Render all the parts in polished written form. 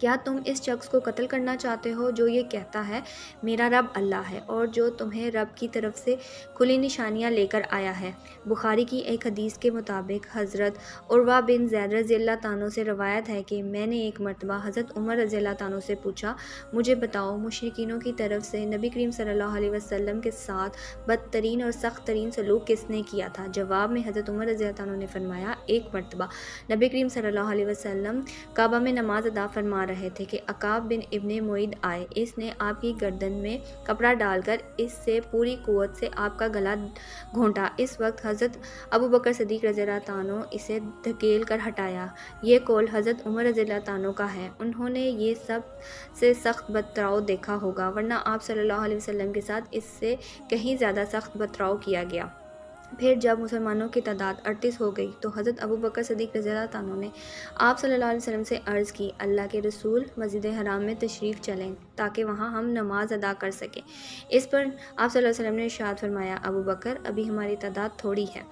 کیا تم اس شخص کو قتل کرنا چاہتے ہو جو یہ کہتا ہے میرا رب اللہ ہے، اور جو تمہیں رب کی طرف سے کھلی نشانیاں لے کر آیا ہے؟ بخاری کی ایک حدیث کے مطابق حضرت عروہ بن زید رضی اللہ عنہ سے روایت ہے کہ میں نے ایک مرتبہ حضرت عمر رضی اللہ عنہ سے پوچھا، مجھے بتاؤ مشرکینوں کی طرف سے نبی کریم صلی اللہ علیہ وسلم کے ساتھ بدترین اور سخت ترین سلوک کس نے کیا تھا؟ جواب میں حضرت عمر رضی اللہ عنہ نے فرمایا، ایک مرتبہ نبی کریم صلی اللہ علیہ وسلم کعبہ میں نماز ادا فرما رہے تھے کہ عقاب بن ابن معید آئے، اس نے آپ کی گردن میں کپڑا ڈال کر اس سے پوری قوت سے آپ کا گلا گھونٹا۔ اس وقت حضرت ابو بکر صدیق رضی اللہ عنہ اسے دھکیل کر ہٹایا۔ یہ قول حضرت عمر رضی اللہ عنہ کا ہے۔ انہوں نے یہ سب سے سخت برتاؤ دیکھا ہوگا، ورنہ آپ صلی اللہ علیہ وسلم کے ساتھ اس سے کہیں زیادہ سخت برتاؤ کیا گیا۔ پھر جب مسلمانوں کی تعداد 38 ہو گئی تو حضرت ابو بکر صدیق رضی اللہ عنہ نے آپ صلی اللہ علیہ وسلم سے عرض کی، اللہ کے رسول مسجد حرام میں تشریف چلیں تاکہ وہاں ہم نماز ادا کر سکیں۔ اس پر آپ صلی اللہ علیہ وسلم نے ارشاد فرمایا، ابو بکر ابھی ہماری تعداد تھوڑی ہے۔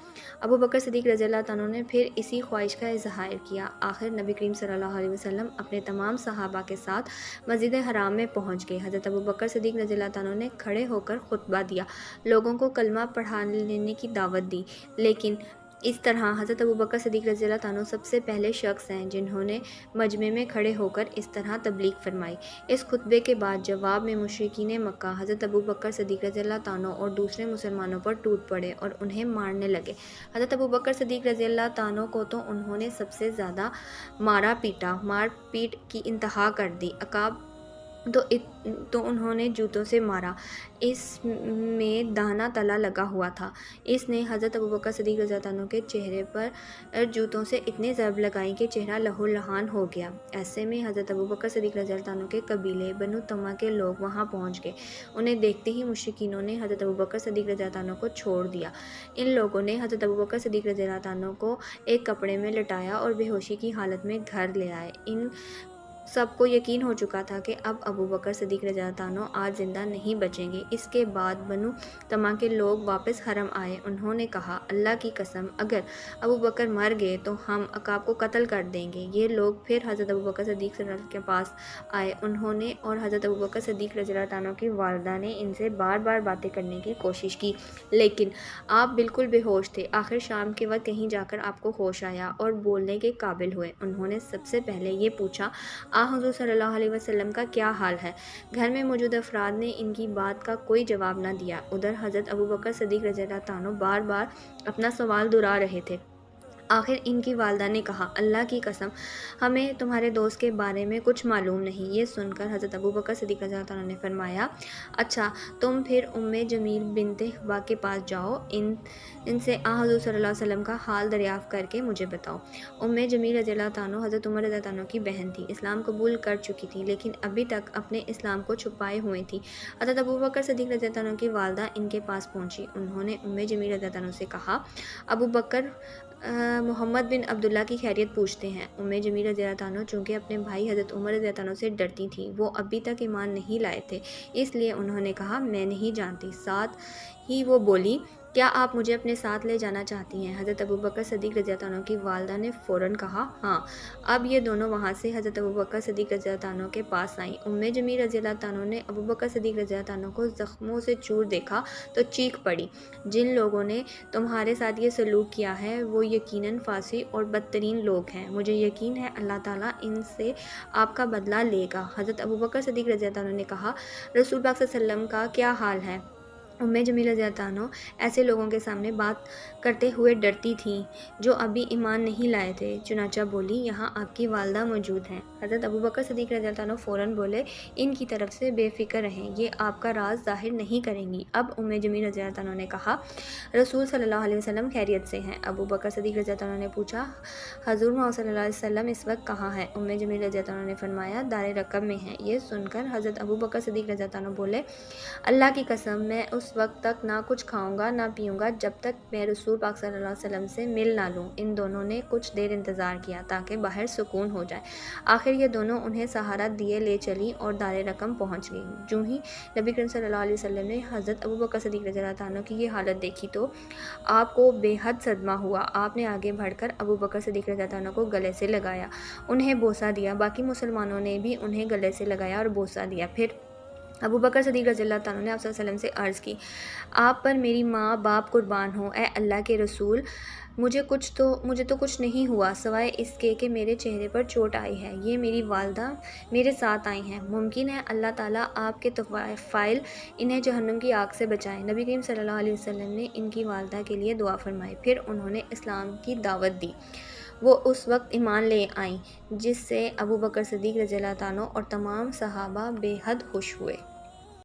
ابو بکر صدیق رضی اللہ عنہ نے پھر اسی خواہش کا اظہار کیا۔ آخر نبی کریم صلی اللہ علیہ وسلم اپنے تمام صحابہ کے ساتھ مسجد حرام میں پہنچ گئے۔ حضرت ابو بکر صدیق رضی اللہ عنہ نے کھڑے ہو کر خطبہ دیا، لوگوں کو کلمہ پڑھا لینے کی دعوت دی، لیکن اس طرح حضرت ابو بکر صدیق رضی اللہ عنہ سب سے پہلے شخص ہیں جنہوں نے مجمع میں کھڑے ہو کر اس طرح تبلیغ فرمائی۔ اس خطبے کے بعد جواب میں مشرکین مکہ حضرت ابو بکر صدیق رضی اللہ عنہ اور دوسرے مسلمانوں پر ٹوٹ پڑے اور انہیں مارنے لگے۔ حضرت ابو بکر صدیق رضی اللہ عنہ کو تو انہوں نے سب سے زیادہ مارا پیٹا، مار پیٹ کی انتہا کر دی۔ عقاب تو انہوں نے جوتوں سے مارا، اس میں دانا تلا لگا ہوا تھا۔ اس نے حضرت ابو بکر صدیق رضی اللہ عنہ کے چہرے پر جوتوں سے اتنی ضرب لگائی کہ چہرہ لہو لہان ہو گیا۔ ایسے میں حضرت ابو بکر صدیق رضی اللہ عنہ کے قبیلے بنو تمہ کے لوگ وہاں پہنچ گئے۔ انہیں دیکھتے ہی مشرکینوں نے حضرت ابو بکر صدیق رضی اللہ عنہ کو چھوڑ دیا۔ ان لوگوں نے حضرت ابو بکر صدیق رضی اللہ عنہ کو ایک کپڑے میں لٹایا اور بے ہوشی کی حالت میں گھر لے آئے۔ ان سب کو یقین ہو چکا تھا کہ اب ابو بکر صدیق رضی اللہ عنہ آج زندہ نہیں بچیں گے۔ اس کے بعد بنو تمہ کے لوگ واپس حرم آئے۔ انہوں نے کہا، اللہ کی قسم اگر ابو بکر مر گئے تو ہم عقاب کو قتل کر دیں گے۔ یہ لوگ پھر حضرت ابو بکر صدیق رضی اللہ عنہ کے پاس آئے۔ انہوں نے اور حضرت ابو بکر صدیق رضی اللہ عنہ کی والدہ نے ان سے بار بار باتیں کرنے کی کوشش کی، لیکن آپ بالکل بے ہوش تھے۔ آخر شام کے وقت کہیں جا کر آپ کو ہوش آیا اور بولنے کے قابل ہوئے۔ انہوں نے سب سے پہلے یہ پوچھا، حضور صلی اللہ علیہ وسلم کا کیا حال ہے؟ گھر میں موجود افراد نے ان کی بات کا کوئی جواب نہ دیا۔ ادھر حضرت ابو بکر صدیق رضی اللہ عنہ بار بار اپنا سوال دہرا رہے تھے۔ آخر ان کی والدہ نے کہا، اللہ کی قسم ہمیں تمہارے دوست کے بارے میں کچھ معلوم نہیں۔ یہ سن کر حضرت ابو بکر صدیق رضی اللہ عنہ نے فرمایا، اچھا تم پھر جمیل بنت حبا کے پاس جاؤ، ان سے حضور صلی اللہ علیہ وسلم کا حال دریافت کر کے مجھے بتاؤ۔ جمیل رضی اللہ عنہ حضرت عمر رضی اللہ عنہ کی بہن تھی، اسلام قبول کر چکی تھی لیکن ابھی تک اپنے اسلام کو چھپائے ہوئے تھی۔ حضرت ابو بکر صدیق رضی اللہ عنہ کی والدہ ان کے پاس پہنچی۔ انہوں نے جمیل رضی اللہ عنہ سے کہا، ابو بکر محمد بن عبداللہ کی خیریت پوچھتے ہیں۔ جمیل رضی اللہ عنہ چونکہ اپنے بھائی حضرت عمر رضی اللہ عنہ سے ڈرتی تھیں، وہ ابھی تک ایمان نہیں لائے تھے، اس لیے انہوں نے کہا، میں نہیں جانتی۔ ساتھ ہی وہ بولی، کیا آپ مجھے اپنے ساتھ لے جانا چاہتی ہیں؟ حضرت ابو بکر صدیق رضی اللہ عنہ کی والدہ نے فوراً کہا، ہاں۔ اب یہ دونوں وہاں سے حضرت ابو بکر صدیق رضی اللہ عنہ کے پاس آئیں۔ جمیل رضی اللہ عنہ نے ابو بکر صدیق رضی اللہ عنہ کو زخموں سے چور دیکھا تو چیخ پڑی، جن لوگوں نے تمہارے ساتھ یہ سلوک کیا ہے وہ یقیناً فاسق اور بدترین لوگ ہیں، مجھے یقین ہے اللہ تعالیٰ ان سے آپ کا بدلہ لے گا۔ حضرت ابو بکر صدیق رضی اللہ عنہ نے کہا، رسول پاک صلی اللہ علیہ وسلم کا کیا حال ہے؟ جمیل رضی اللہ عنہ ایسے لوگوں کے سامنے بات کرتے ہوئے ڈرتی تھیں جو ابھی ایمان نہیں لائے تھے، چنانچہ بولی، یہاں آپ کی والدہ موجود ہیں۔ حضرت ابو بکر صدیق رضی اللہ عنہ فوراً بولے، ان کی طرف سے بے فکر رہیں، یہ آپ کا راز ظاہر نہیں کریں گی۔ اب جمیل رضی اللہ عنہ نے کہا، رسول صلی اللہ علیہ وسلم خیریت سے ہیں؟ ابو بکر صدیق رضی اللہ عنہ نے پوچھا، حضور محمد صلی اللہ علیہ وسلم اس وقت کہاں ہیں؟ جمیل رضی اللہ عنہ نے فرمایا، دار رقم میں ہیں۔ یہ سن کر حضرت ابو بکر صدیق رضی اللہ عنہ بولے، اللہ کی قسم میں اس اس وقت تک نہ کچھ کھاؤں گا نہ پیوں گا جب تک میں رسول پاک صلی اللہ علیہ وسلم سے مل نہ لوں۔ ان دونوں نے کچھ دیر انتظار کیا تاکہ باہر سکون ہو جائے۔ آخر یہ دونوں انہیں سہارا دیے لے چلیں اور دار رقم پہنچ گئیں۔ جو ہی نبی کریم صلی اللہ علیہ وسلم نے حضرت ابوبکر صدیق رضی اللہ عنہ کی یہ حالت دیکھی تو آپ کو بے حد صدمہ ہوا۔ آپ نے آگے بڑھ کر ابوبکر صدیق رضی اللہ عنہ کو گلے سے لگایا، انہیں بوسہ دیا۔ باقی مسلمانوں نے بھی انہیں گلے سے لگایا اور بوسہ دیا۔ پھر ابوبکر صدیق رضی اللہ عنہ نے آپ صلی اللہ علیہ وسلم سے عرض کی، آپ پر میری ماں باپ قربان ہوں، اے اللہ کے رسول، مجھے تو کچھ نہیں ہوا سوائے اس کے کہ میرے چہرے پر چوٹ آئی ہے۔ یہ میری والدہ میرے ساتھ آئی ہیں، ممکن ہے اللہ تعالیٰ آپ کے طفیل انہیں جہنم کی آگ سے بچائیں۔ نبی کریم صلی اللہ علیہ وسلم نے ان کی والدہ کے لیے دعا فرمائی، پھر انہوں نے اسلام کی دعوت دی۔ وہ اس وقت ایمان لے آئیں جس سے ابوبکر صدیق رضی اللہ عنہ اور تمام صحابہ بے حد خوش ہوئے۔